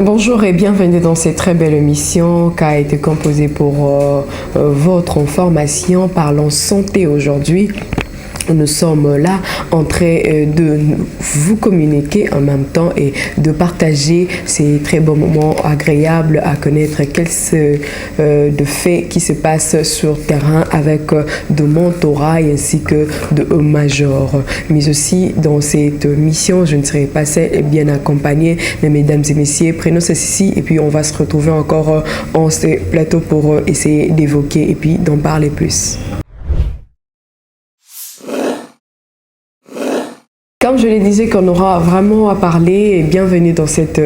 Bonjour et bienvenue dans cette très belle émission qui a été composée pour votre information. Parlons santé aujourd'hui. Nous sommes là en train de vous communiquer en même temps et de partager ces très bons moments agréables à connaître de faits qui se passent sur terrain avec de mentorat ainsi que de majors. Mais aussi dans cette mission, je ne serai pas seule et bien accompagnée, mais mesdames et messieurs, prenons ceci et puis on va se retrouver encore en ce plateau pour essayer d'évoquer et puis d'en parler plus. Comme je le disais, qu'on aura vraiment à parler, et bienvenue dans cette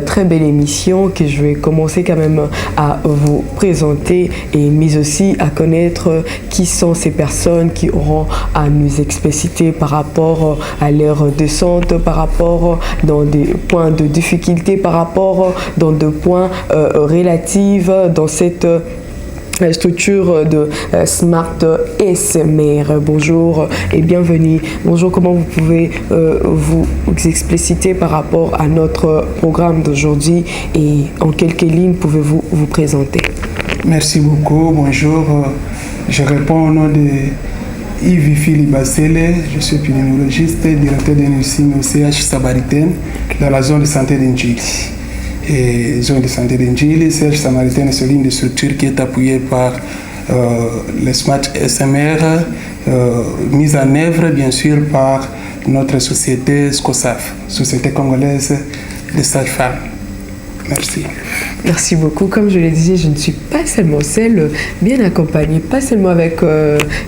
très belle émission que je vais commencer quand même à vous présenter, mais aussi à connaître qui sont ces personnes qui auront à nous expliciter par rapport à leur descente, par rapport dans des points de difficulté, par rapport dans des points relatifs dans cette structure de Smart SMR. Bonjour et bienvenue. Bonjour, comment vous pouvez vous expliciter par rapport à notre programme d'aujourd'hui et en quelques lignes pouvez-vous vous présenter? Merci beaucoup. Bonjour. Je réponds au nom de Yves Philippe Bassele. Je suis pneumologiste et directeur de nursing au CH Samaritaine dans la zone de santé d'Indjili. Et zone de santé d'Indjili, CH Samaritaine, c'est l'une des structures qui est appuyée par le Smart SMR, mise en œuvre bien sûr par notre société SCOSAF, Société Congolaise des Sages-Femmes. Merci. Merci beaucoup. Comme je le disais, je ne suis pas seulement seule, bien accompagnée, pas seulement avec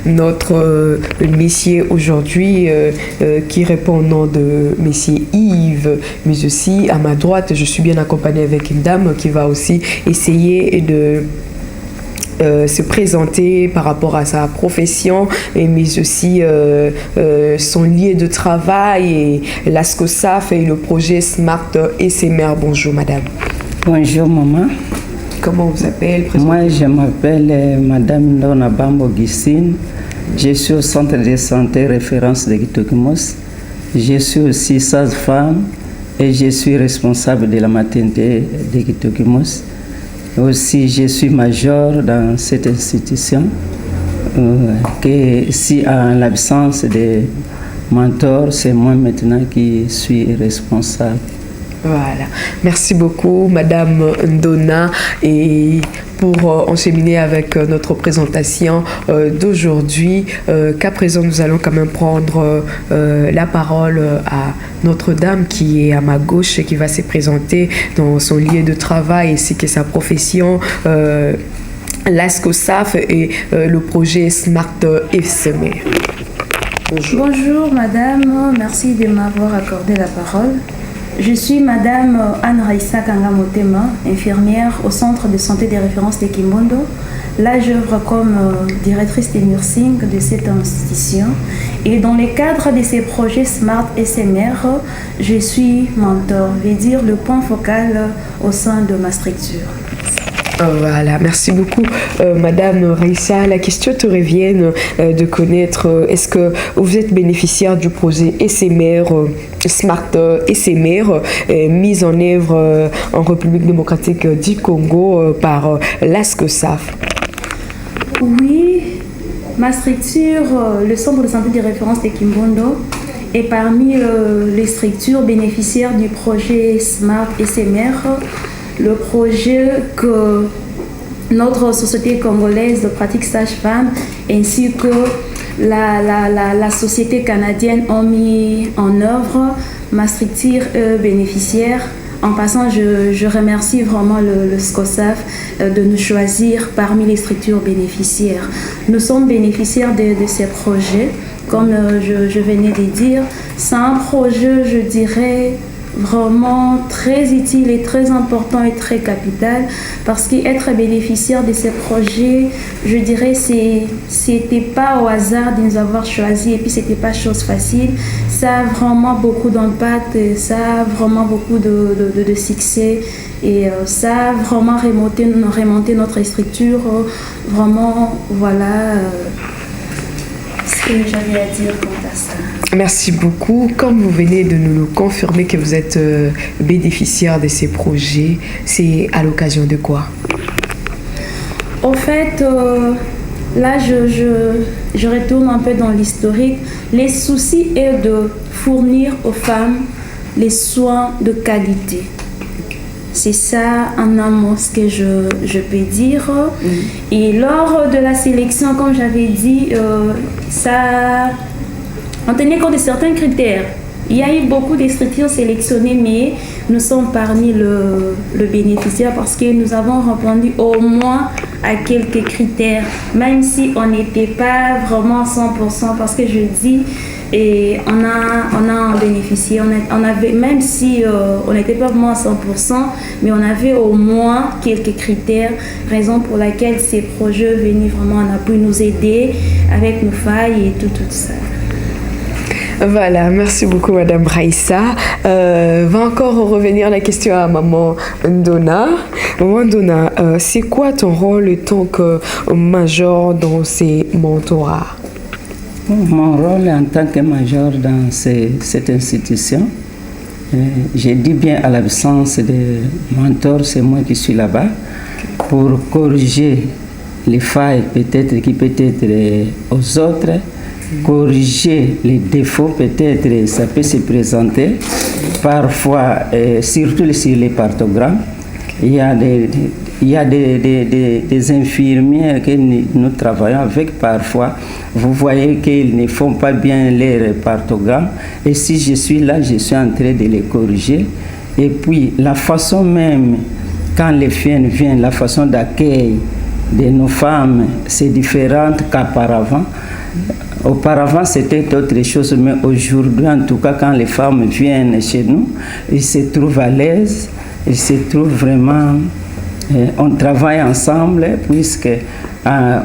notre messier aujourd'hui qui répond au nom de messier Yves, mais aussi à ma droite, je suis bien accompagnée avec une dame qui va aussi essayer de se présenter par rapport à sa profession, mais aussi son lieu de travail et l'ASCOSAF et le projet Smart SMR. Bonjour madame. Bonjour maman. Comment vous appelez? Moi je m'appelle madame Ndona Bambo Gisine. Je suis au centre de santé référence de Kitokimos. Je suis aussi sage-femme et je suis responsable de la maternité de Kitokimos. Aussi, je suis major dans cette institution, que si en l'absence de mentor, c'est moi maintenant qui suis responsable. Voilà. Merci beaucoup, Madame Ndona. Et pour enchaîner avec notre présentation d'aujourd'hui, qu'à présent, nous allons quand même prendre la parole à Notre-Dame qui est à ma gauche et qui va se présenter dans son lieu de travail ainsi que sa profession. L'ASCOSAF et le projet Smart SMR. Bonjour. Bonjour madame, merci de m'avoir accordé la parole. Je suis madame Anne-Raïssa Kangamotema, infirmière au centre de santé des références de Kimbondo. Là, j'œuvre comme directrice de nursing de cette institution. Et dans le cadre de ces projets Smart SMR, je suis mentor, veut dire le point focal au sein de ma structure. Voilà, merci beaucoup Madame Raïssa. La question te revient de connaître, est-ce que vous êtes bénéficiaire du projet SMR, Smart SMR, mis en œuvre en République démocratique du Congo par l'ASCOSAF? Oui, ma structure, le centre de santé de référence de Kimbondo, est parmi les structures bénéficiaires du projet Smart SMR. Le projet que notre société congolaise de pratique sage-femme ainsi que la société canadienne ont mis en œuvre, ma structure bénéficiaire. En passant, je remercie vraiment le SCOSAF de nous choisir parmi les structures bénéficiaires. Nous sommes bénéficiaires de ces projets. Comme je venais de dire, c'est un projet, je dirais, vraiment très utile et très important et très capital parce qu'être bénéficiaire de ces projets, je dirais, c'était pas au hasard de nous avoir choisi et puis c'était pas chose facile. Ça a vraiment beaucoup d'impact, ça a vraiment beaucoup de succès et ça a vraiment remonté notre structure, vraiment, voilà. ce que j'avais à dire quant à ça. Merci beaucoup. Comme vous venez de nous le confirmer que vous êtes bénéficiaire de ces projets, c'est à l'occasion de quoi? En fait, là, je retourne un peu dans l'historique. Les soucis est de fournir aux femmes les soins de qualité. C'est ça, en un mot, ce que je peux dire. Et lors de la sélection, comme j'avais dit, on tenait compte de certains critères. Il y a eu beaucoup de structures sélectionnées, mais nous sommes parmi le bénéficiaire parce que nous avons répondu au moins à quelques critères, même si on n'était pas vraiment 100%, parce que je dis, et on a bénéficié, on avait, même si on n'était pas vraiment à 100%, mais on avait au moins quelques critères, raison pour laquelle ces projets venaient vraiment en appui, nous aider avec nos failles et tout ça. Voilà, merci beaucoup Madame Raissa. Va encore revenir la question à Maman Ndona. Maman Ndona, c'est quoi ton rôle en tant que major dans ces mentorats? Mon rôle en tant que major dans cette institution, je dis bien à l'absence de mentor, c'est moi qui suis là-bas pour corriger les failles peut-être qui peut-être aux autres, corriger les défauts peut-être ça peut se présenter parfois, surtout sur les partogrammes. Il y a des infirmières que nous travaillons avec parfois. Vous voyez qu'ils ne font pas bien leurs partogrammes. Et si je suis là, je suis en train de les corriger. Et puis, la façon même, quand les filles viennent, la façon d'accueil de nos femmes, c'est différent qu'auparavant. Auparavant, c'était autre chose, mais aujourd'hui, en tout cas, quand les femmes viennent chez nous, ils se trouvent à l'aise. Il se trouve vraiment, on travaille ensemble, puisque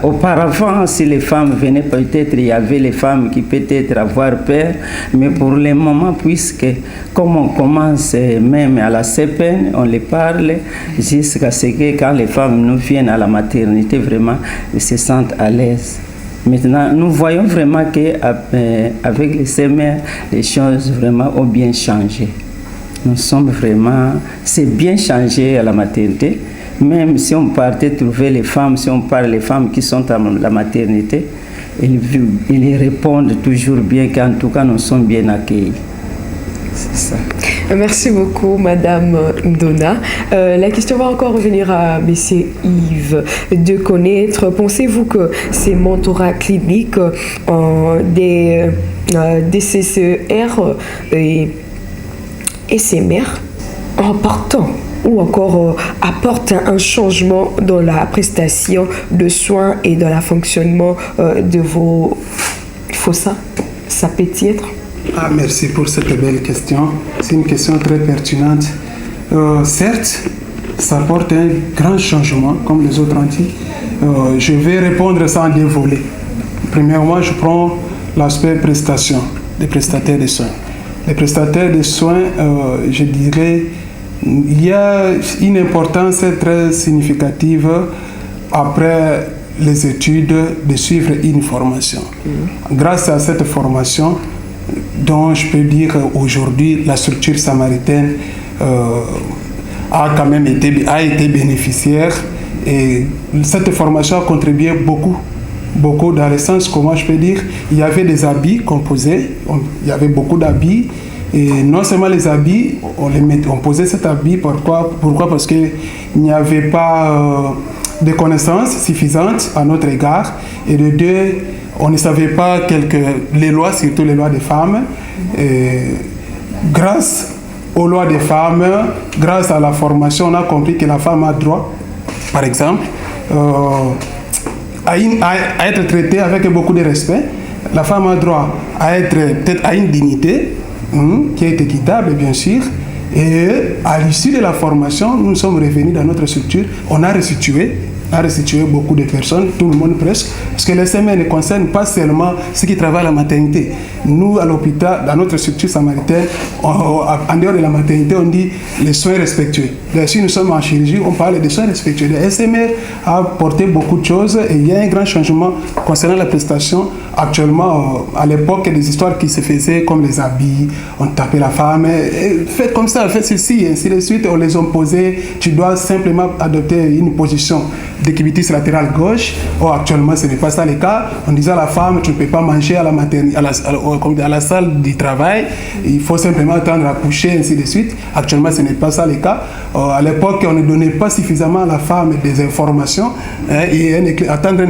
auparavant, si les femmes venaient, peut-être il y avait les femmes qui peut-être avoir peur, mais pour le moment, puisque comme on commence même à la CPN, on les parle, jusqu'à ce que quand les femmes nous viennent à la maternité, vraiment, ils se sentent à l'aise. Maintenant, nous voyons vraiment qu'avec les CMR, les choses vraiment ont bien changé. Nous sommes vraiment, c'est bien changé à la maternité. Même si on partait trouver les femmes, si on parle des femmes qui sont à la maternité, ils répondent toujours bien qu'en tout cas nous sommes bien accueillis. C'est ça. Merci beaucoup Madame Ndona. La question va encore revenir à M. Yves de connaître. Pensez-vous que ces mentorats cliniques des DCCR et ces mères important ou encore apportent un changement dans la prestation de soins et dans le fonctionnement de vos fossats? Ça peut y être? Merci pour cette belle question. C'est une question très pertinente. Certes, ça apporte un grand changement, comme les autres ont dit. Je vais répondre ça en deux volets. Premièrement, je prends l'aspect prestation, des prestataires de soins. Les prestataires de soins, je dirais, il y a une importance très significative après les études de suivre une formation. Grâce à cette formation, dont je peux dire aujourd'hui la structure samaritaine a quand même été bénéficiaire, et cette formation a contribué beaucoup dans le sens, comment je peux dire, il y avait des habits composés, il y avait beaucoup d'habits, et non seulement les habits, on posait cet habit, pourquoi parce qu'il n'y avait pas de connaissances suffisantes à notre égard, et de deux, on ne savait pas les lois, surtout les lois des femmes. Et grâce aux lois des femmes, grâce à la formation, on a compris que la femme a droit, par exemple, à être traitée avec beaucoup de respect. La femme a droit à être peut-être à une dignité qui est équitable, bien sûr. Et à l'issue de la formation, nous sommes revenus dans notre structure, on a restitué a restitué beaucoup de personnes, tout le monde presque, parce que les SMR ne concernent pas seulement ceux qui travaillent à la maternité. Nous, à l'hôpital, dans notre structure samaritaine, en dehors de la maternité, on dit les soins respectueux. Donc, si nous sommes en chirurgie, on parle des soins respectueux. Le SMR a apporté beaucoup de choses et il y a un grand changement concernant la prestation. Actuellement, à l'époque, des histoires qui se faisaient comme les habits, on tapait la femme, faites comme ça, faites ceci, ainsi de suite, on les imposait. Tu dois simplement adopter une position d'équibitis latéral gauche. Or, actuellement, ce n'est pas ça le cas. On disait à la femme, tu ne peux pas manger à la maternité, à la salle du travail, il faut simplement attendre à coucher, ainsi de suite. Actuellement, ce n'est pas ça le cas. À l'époque, on ne donnait pas suffisamment à la femme des informations et attendre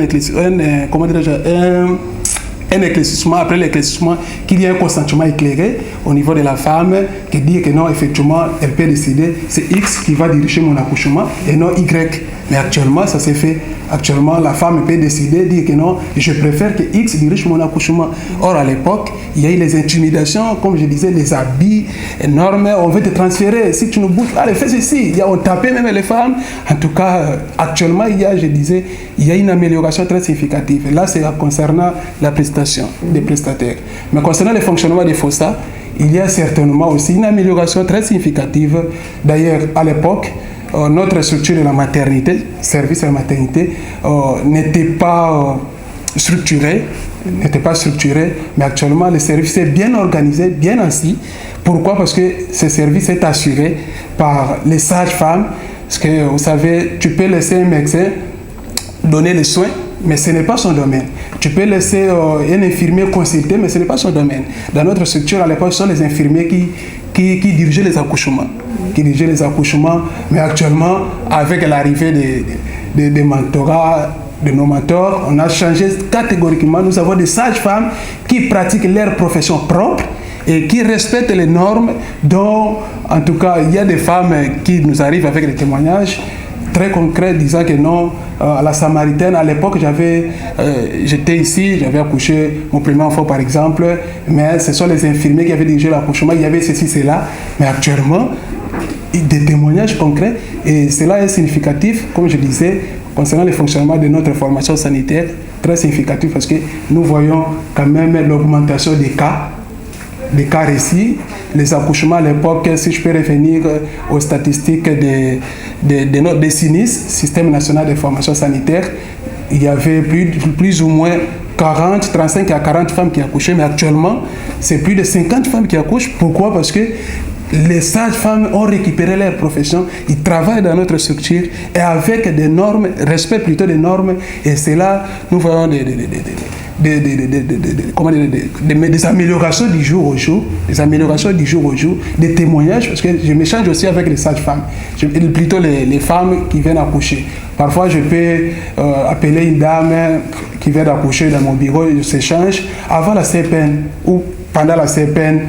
un éclaircissement, après l'éclaircissement, qu'il y ait un consentement éclairé au niveau de la femme qui dit que non, effectivement, elle peut décider, c'est X qui va diriger mon accouchement et non Y. Mais actuellement, ça s'est fait. Actuellement, la femme peut décider, dire que non, je préfère que X dirige mon accouchement. Or, à l'époque, il y a eu les intimidations, comme je disais, les habits énormes, on veut te transférer, si tu nous bouges, allez, fais ceci. On tapait même les femmes. En tout cas, actuellement, il y a une amélioration très significative. Et là, c'est concernant la prestation des prestataires. Mais concernant le fonctionnement des FOSA, il y a certainement aussi une amélioration très significative. D'ailleurs, à l'époque, notre structure de la maternité, service de la maternité, n'était pas structuré, mais actuellement le service est bien organisé, bien assis. Pourquoi? Parce que ce service est assuré par les sages-femmes. Parce que vous savez, tu peux laisser un médecin donner les soins, mais ce n'est pas son domaine. Tu peux laisser un infirmier consulter, mais ce n'est pas son domaine. Dans notre structure, à l'époque, ce sont les infirmiers qui dirigeaient les accouchements. Mais actuellement, avec l'arrivée des mentorats, de nos mentors, on a changé catégoriquement. Nous avons des sages-femmes qui pratiquent leur profession propre et qui respectent les normes dont, en tout cas, il y a des femmes qui nous arrivent avec des témoignages très concrets disant que non, à la Samaritaine, à l'époque, j'étais ici, j'avais accouché mon premier enfant par exemple, mais ce sont les infirmiers qui avaient dirigé l'accouchement, il y avait ceci, cela, mais actuellement, des témoignages concrets, et cela est significatif, comme je disais, concernant le fonctionnement de notre formation sanitaire, très significatif parce que nous voyons quand même l'augmentation des cas récits. Les accouchements à l'époque, si je peux revenir aux statistiques des SINIS, Système national de formation sanitaire, il y avait plus ou moins 35 à 40 femmes qui accouchaient, mais actuellement, c'est plus de 50 femmes qui accouchent. Pourquoi? Parce que les sages-femmes ont récupéré leur profession, ils travaillent dans notre structure et avec des normes, respect plutôt des normes, et c'est là nous voyons des améliorations du jour au jour, des témoignages, parce que je m'échange aussi avec les sages-femmes, plutôt les femmes qui viennent accoucher. Parfois, je peux appeler une dame qui vient d'accoucher dans mon bureau, je s'échange avant la CPN ou pendant la CPN,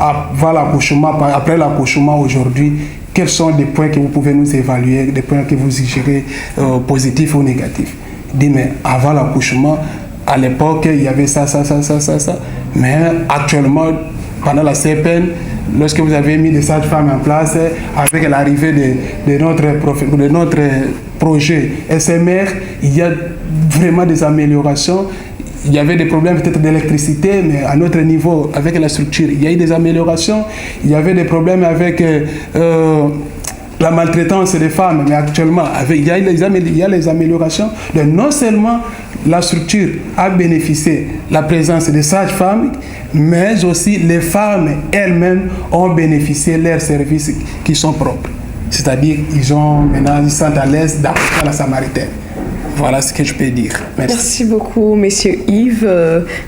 après l'accouchement aujourd'hui, quels sont des points que vous pouvez nous évaluer, des points que vous jugez positifs ou négatifs? Dis, mais avant l'accouchement, à l'époque, il y avait ça. Mais actuellement, pendant la CPN, lorsque vous avez mis des sages-femmes en place, avec l'arrivée de notre projet SMR, il y a vraiment des améliorations. Il y avait des problèmes peut-être d'électricité, mais à notre niveau, avec la structure, il y a eu des améliorations. Il y avait des problèmes avec la maltraitance des femmes, mais actuellement, il y a les améliorations. Donc, non seulement la structure a bénéficié de la présence des sages-femmes, mais aussi les femmes elles-mêmes ont bénéficié de leurs services qui sont propres. C'est-à-dire qu'ils ils sont à l'aise d'accoucher à la Samaritaine. Voilà ce que je peux dire. Merci beaucoup, Monsieur Yves.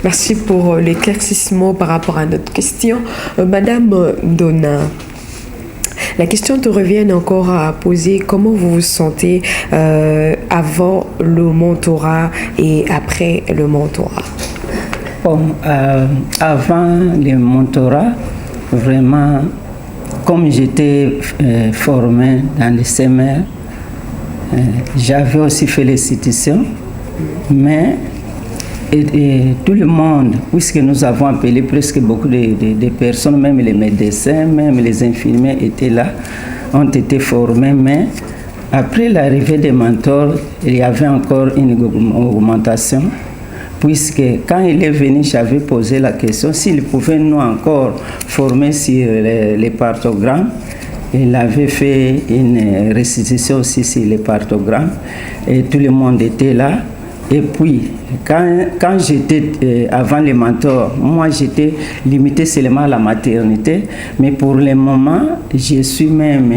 Merci pour l'éclaircissement par rapport à notre question. Madame Donna, la question te revient encore à poser. Comment vous vous sentez avant le mentorat et après le mentorat? Bon, avant le mentorat, vraiment, comme j'étais formé dans les SMR, j'avais aussi fait les citations, mais tout le monde, puisque nous avons appelé presque beaucoup de personnes, même les médecins, même les infirmiers étaient là, ont été formés, mais Après l'arrivée des mentors, il y avait encore une augmentation, puisque quand il est venu, j'avais posé la question s'il pouvait nous encore former sur les partogrammes. Il avait fait une restitution aussi sur les partogrammes et tout le monde était là. Et puis, quand j'étais avant les mentors, moi j'étais limité seulement à la maternité, mais pour le moment, je suis même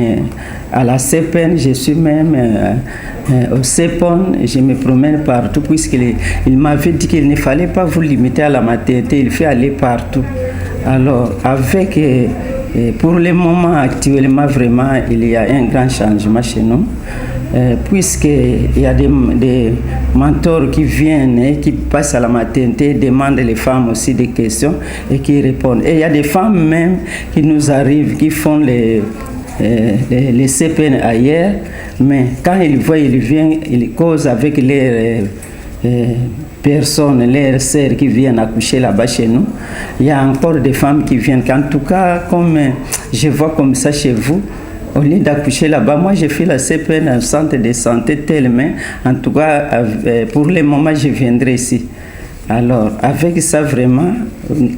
à la CEPEN, je suis même au CEPON, je me promène partout, puisqu'il m'avait dit qu'il ne fallait pas vous limiter à la maternité, il faut aller partout. Alors, avec, pour le moment actuellement, vraiment, il y a un grand changement chez nous. Puisqu'il y a des mentors qui viennent et qui passent à la maternité, demandent les femmes aussi des questions et qui répondent. Et il y a des femmes même qui nous arrivent, qui font les CPN ailleurs, mais quand ils voient, ils viennent, ils causent avec les personnes, les sœurs qui viennent accoucher là-bas chez nous. Il y a encore des femmes qui viennent, en tout cas, comme je vois comme ça chez vous, au lieu d'accoucher là-bas, moi j'ai fait la CPN en centre de santé tellement. En tout cas, pour le moment, je viendrai ici. Alors, avec ça, vraiment,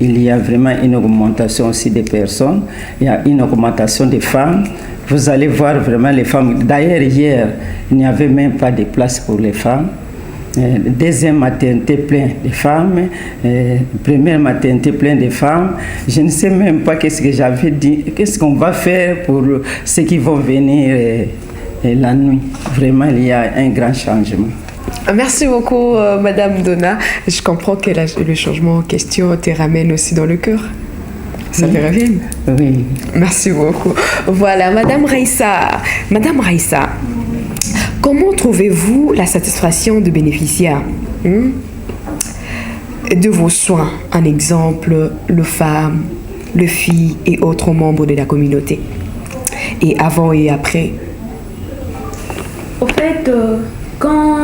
il y a vraiment une augmentation aussi des personnes. Il y a une augmentation des femmes. Vous allez voir vraiment les femmes. D'ailleurs, hier, il n'y avait même pas de place pour les femmes. Deuxième maternité plein de femmes, première maternité plein de femmes. Je ne sais même pas qu'est-ce que j'avais dit, qu'est-ce qu'on va faire pour ceux qui vont venir la nuit. Vraiment, il y a un grand changement. Merci beaucoup, Madame Donna. Je comprends que le changement en question te ramène aussi dans le cœur. Ça te revient? Oui. Merci beaucoup. Voilà, Madame Raissa. Madame Raissa, comment trouvez-vous la satisfaction de bénéficiaires de vos soins? Un exemple, les femmes, les filles et autres membres de la communauté. Et avant et après. Au fait, quant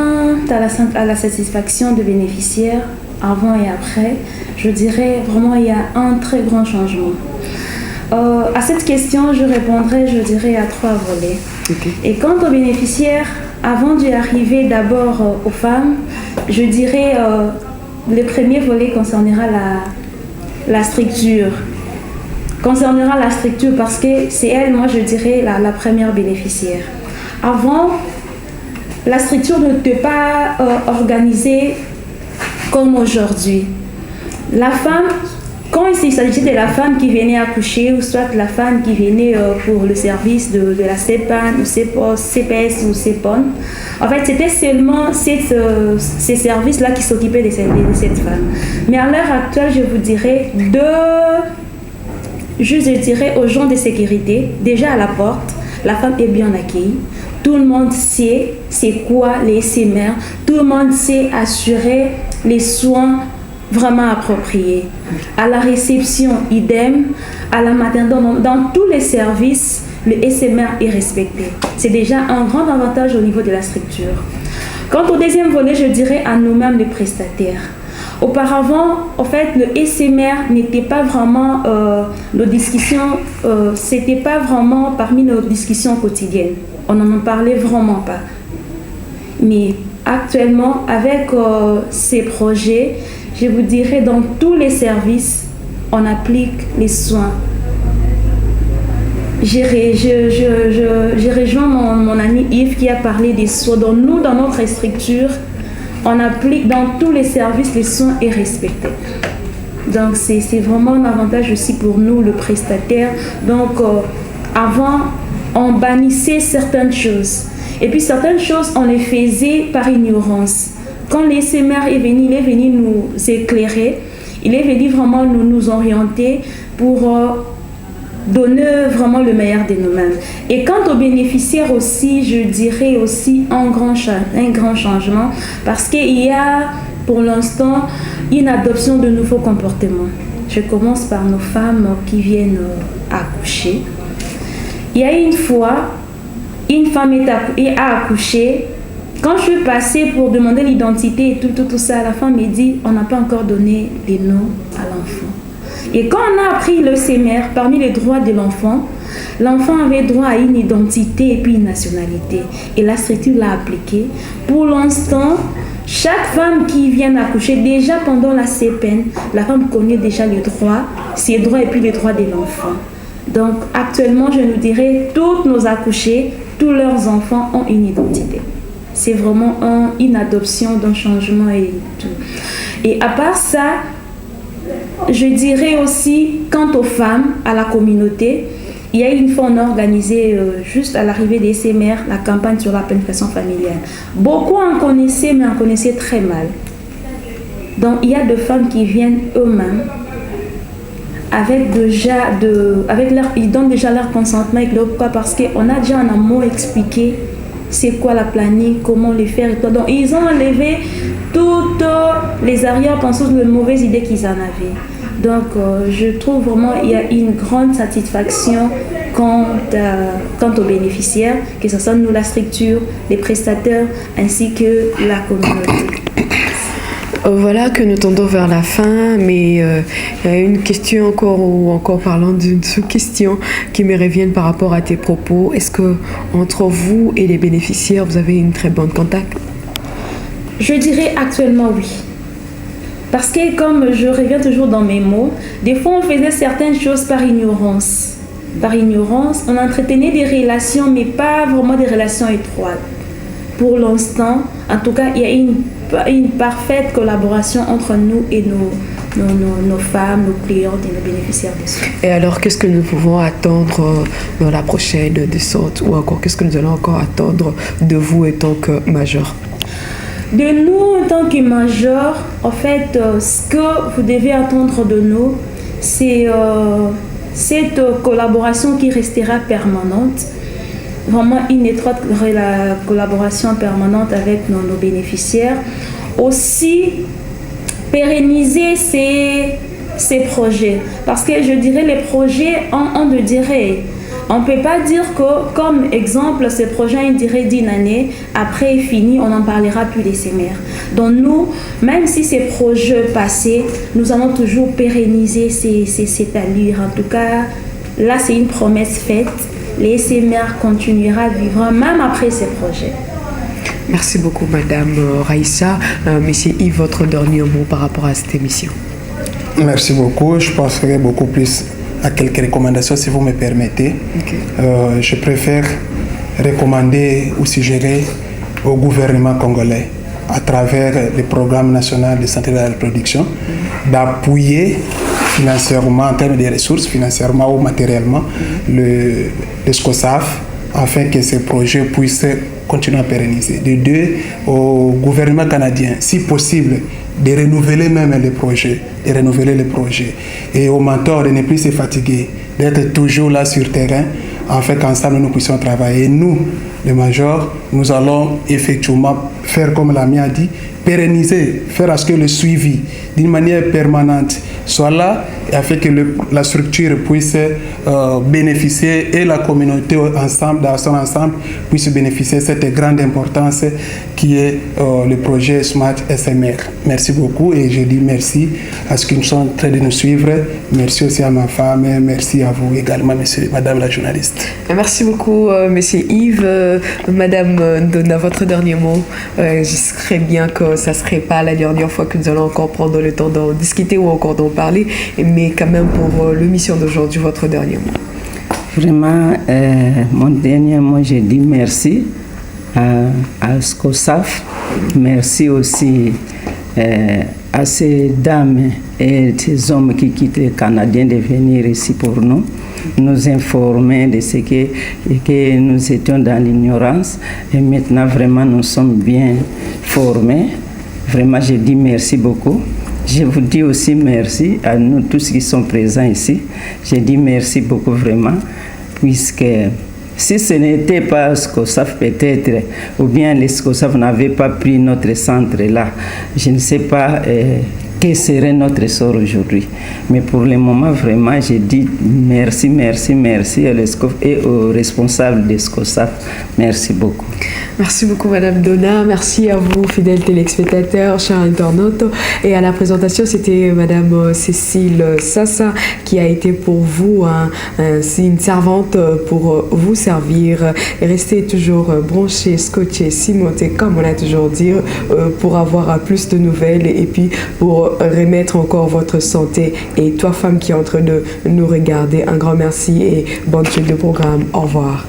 à la satisfaction de bénéficiaires, avant et après, je dirais vraiment il y a un très grand changement. À cette question, je répondrai, je dirais, à 3 volets. Okay. Et quant aux bénéficiaires, avant d'y arriver d'abord aux femmes, je dirais le premier volet concernera la structure. Concernera la structure parce que c'est elle, moi je dirais, la première bénéficiaire. Avant, la structure n'était pas organisée comme aujourd'hui. La femme, quand il s'agissait de la femme qui venait accoucher, ou soit la femme qui venait pour le service de la CEPAN, ou CPS ou CEPON, en fait, c'était seulement ces services-là qui s'occupaient de cette femme. Mais à l'heure actuelle, je vous dirais je dirais aux gens de sécurité, déjà à la porte, la femme est bien accueillie. Tout le monde sait c'est quoi les SMR. Tout le monde sait assurer les soins vraiment appropriés. À la réception, idem. À la maternité, dans tous les services, le SMR est respecté. C'est déjà un grand avantage au niveau de la structure. Quant au deuxième volet, je dirais à nous-mêmes les prestataires. Auparavant, en fait, le SMR n'était pas vraiment nos discussions, c'était pas vraiment parmi nos discussions quotidiennes. On n'en parlait vraiment pas. Mais actuellement, avec ces projets, je vous dirais, dans tous les services, on applique les soins. J'ai rejoint mon ami Yves qui a parlé des soins. Donc nous, dans notre structure, on applique dans tous les services, les soins est respecté. Donc c'est vraiment un avantage aussi pour nous, le prestataire. Donc avant, on bannissait certaines choses. Et puis certaines choses, on les faisait par ignorance. Quand le SMR est venu, il est venu nous éclairer. Il est venu vraiment nous orienter pour donner vraiment le meilleur de nous-mêmes. Et quant aux bénéficiaires aussi, je dirais aussi un grand changement parce qu'il y a pour l'instant une adoption de nouveaux comportements. Je commence par nos femmes qui viennent accoucher. Il y a une fois, une femme a accouché. Quand je suis passée pour demander l'identité et tout ça, la femme me dit on n'a pas encore donné les noms à l'enfant. Et quand on a appris le SMR, parmi les droits de l'enfant, L'enfant avait droit à une identité et puis une nationalité. Et la structure l'a appliquée. Pour l'instant, chaque femme qui vient accoucher, déjà pendant la CPN, la femme connaît déjà les droits, ses droits et puis les droits de l'enfant. Donc actuellement, je nous dirais, toutes nos accouchées, tous leurs enfants ont une identité. C'est vraiment une adoption d'un changement et tout. Et à part ça, je dirais aussi, quant aux femmes, à la communauté, il y a une fois on a organisé juste à l'arrivée des SMR la campagne sur la planification familiale. Beaucoup en connaissaient, mais en connaissaient très mal. Donc il y a des femmes qui viennent eux-mêmes ils donnent déjà leur consentement avec leur quoi, parce qu'on a déjà en amont expliqué c'est quoi la planning, comment les faire et tout. Donc ils ont enlevé toutes les arrière-pensées, les mauvaises idées qu'ils en avaient. Donc je trouve vraiment qu'il y a une grande satisfaction quant aux bénéficiaires, que ce soit nous la structure, les prestataires ainsi que la communauté. Voilà que nous tendons vers la fin, mais il y a une question encore, ou encore parlant d'une sous-question qui me revient par rapport à tes propos. Est-ce que entre vous et les bénéficiaires, vous avez une très bonne contact? Je dirais actuellement oui. Parce que comme je reviens toujours dans mes mots, des fois on faisait certaines choses par ignorance. Par ignorance, on entretenait des relations, mais pas vraiment des relations étroites. Pour l'instant, en tout cas, il y a une parfaite collaboration entre nous et nos femmes, nos clientes et nos bénéficiaires de soins. Et alors, qu'est-ce que nous pouvons attendre dans la prochaine descente, ou encore qu'est-ce que nous allons encore attendre de vous en tant que major? De nous en tant que major, en fait, ce que vous devez attendre de nous, c'est cette collaboration qui restera permanente. Vraiment une étroite collaboration permanente avec nos bénéficiaires. Aussi, pérenniser ces projets. Parce que je dirais, les projets ont de durée. On ne peut pas dire que, comme exemple, ce projet a une durée d'une année, après fini, on n'en parlera plus des SMR. Donc nous, même si ces projets passaient, nous allons toujours pérenniser cette allure. En tout cas, là, c'est une promesse faite. Les SMR continuera à vivre même après ces projets. Merci beaucoup, Madame Raïssa. Monsieur Yves, votre dernier mot par rapport à cette émission. Merci beaucoup. Je penserai beaucoup plus à quelques recommandations, si vous me permettez. Okay. Je préfère recommander ou suggérer au gouvernement congolais, à travers le programme national de santé de la reproduction, d'appuyer financièrement, en termes de ressources, financièrement ou matériellement, le SCOSAF, afin que ces projets puissent continuer à pérenniser. De deux, au gouvernement canadien, si possible, de renouveler même les projets, et aux mentors de ne plus se fatiguer, d'être toujours là sur terrain, afin qu'ensemble nous puissions travailler. Et nous, les majors, nous allons effectivement faire comme l'ami a dit, pérenniser, faire à ce que le suivi d'une manière permanente soit là, et afin que la structure puisse bénéficier et la communauté ensemble, dans son ensemble, puisse bénéficier de cette grande importance qui est le projet Smart SMR. Merci beaucoup et je dis merci à ceux qui nous sont en train de nous suivre. Merci aussi à ma femme, merci à vous également, madame la journaliste. Merci beaucoup, monsieur Yves. Madame Ndona, votre dernier mot. Je serais bien que ça ne serait pas la dernière fois que nous allons encore prendre le temps d'en discuter ou encore d'en parler, mais quand même pour l'émission d'aujourd'hui, votre dernier mot. Vraiment, mon dernier mot, je dis merci à SCOSAF. Merci aussi à ces dames et ces hommes qui quittent les Canadiens de venir ici pour nous informer de ce que nous étions dans l'ignorance. Et maintenant, vraiment, nous sommes bien formés. Vraiment, je dis merci beaucoup. Je vous dis aussi merci à nous tous qui sont présents ici. Je dis merci beaucoup vraiment, puisque si ce n'était pas SCOSAF peut-être, ou bien les SCOSAF n'avaient pas pris notre centre là, je ne sais pas quel serait notre sort aujourd'hui. Mais pour le moment, vraiment, j'ai dit merci à l'ESCOF et aux responsables d'ESCOSAF. Merci beaucoup. Merci beaucoup, Madame Donna. Merci à vous, fidèles téléspectateurs, chers internautes. Et à la présentation, c'était Madame Cécile Sassa qui a été pour vous une servante pour vous servir. Et restez toujours branchés, scotchés, cimentés, comme on a toujours dit, pour avoir plus de nouvelles et puis pour remettre encore votre santé. Et toi, femme qui est en train de nous regarder, un grand merci et bonne suite de programme. Au revoir.